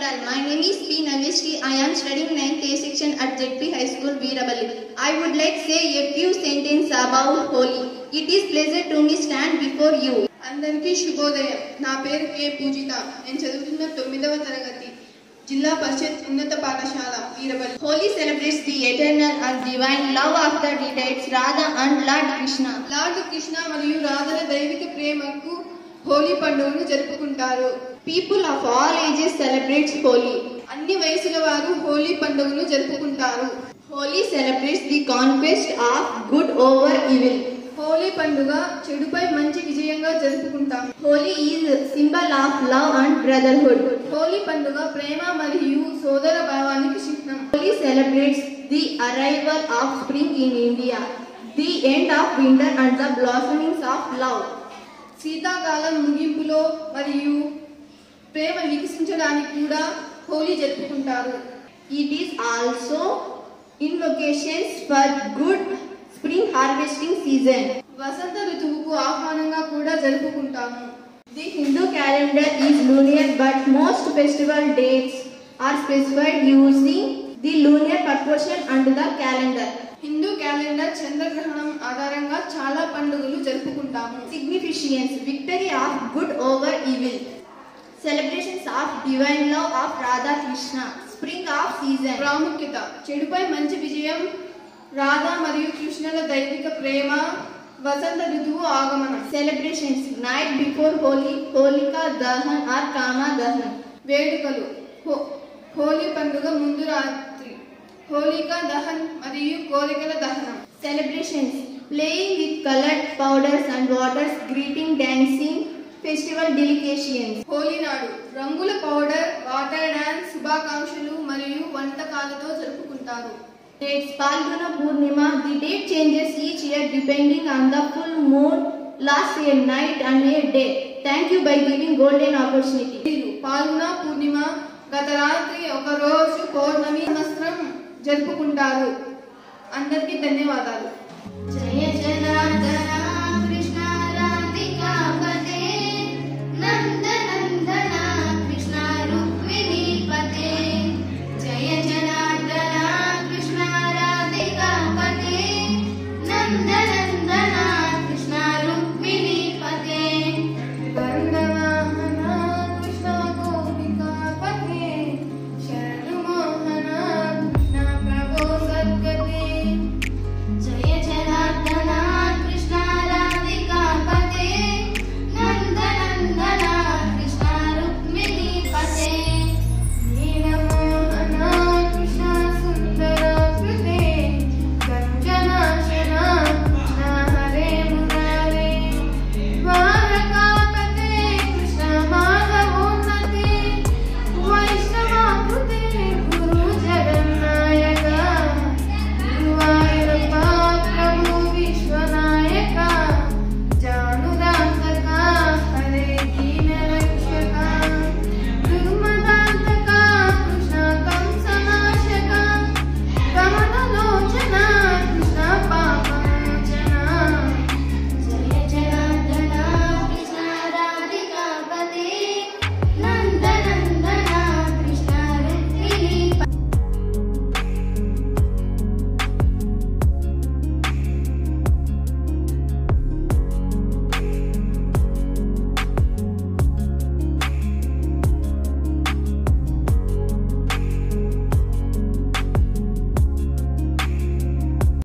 all. My name is P. Naveshri. I am studying 9th A section at ZP High School, Veeraballi. I would like to say a few sentences about Holi. It is pleasure to me stand before you. అందరికీ శుభోదయం. నా పేరు కే పూజిత. నేను చదువుతున్న 9వ తరగతి జిల్లా పరిషత్ ఉన్నత పాఠశాల Veeraballi. Holi celebrates the eternal and divine love of the deities Radha and Lord Krishna. Lord Krishna మరియు రాధల దైవిక ప్రేమకు హోలీ పండుగను జరుపుకుంటారు. People of all ages celebrate Holi. అన్ని వయసుల వారు హోలీ పండుగను జరుపుకుంటారు. Holi celebrates the conquest of good over evil. Holi పండుగ చెడుపై మంచి విజయంగా జరుపుకుంటాం. Holi is a symbol of love and brotherhood. Holi పండుగ ప్రేమ మరియు సోదర భావానికి చిహ్నం. Holi celebrates the arrival of spring in India, the end of winter and the blossomings of love. శీతాకాలం ముగింపులో మరియు ప్రేమ వికసించడానికి కూడా హోలీ జరుపుకుంటారు. It is also invocations for good spring harvesting season. వసంత ఋతువుకు ఆహ్వానంగా కూడా జరుపుకుంటాము. The Hindu calendar is lunar, but most festival dates are specified using the lunar proportion and the calendar. Hindu calendar చంద్రగ్రహణం ఆధారంగా చాలా పండుగలు జరుపుకుంటాము. Significance: victory of good over evil. Celebrations of divine love of Radha Krishna. Spring of season. ప్రాముఖ్యత: చెడుపై మంచి విజయం, రాధా మరియు కృష్ణుల దైవిక ప్రేమ, వసంత ఋతువు ఆగమనం. Celebrations: night before Holi, Holika Dahan or Kama Dahan. వేడుకలు: హోలీ పండుగ ముందు రాత్రి హోలికా దహన్ మరియు కోరికల దహనం. Celebrations: playing with colored powders and waters, greeting, dancing, festival delicacies. Holi నాడు రంగుల పౌడర్, వాటర్ డాన్స్, శుభాకాంక్షలు మరియు వంటకాలతో జరుపుకుంటారు. Dates: Falguna Purnima. The date changes each year depending on the full moon, last a night and a day. Thank you by giving golden opportunity. పాల్గొన పూర్ణిమ, గత రాత్రి ఒక రోజు పౌర్ణమి సంవత్సరం జరుపుకుంటారు. అందరికీ ధన్యవాదాలు.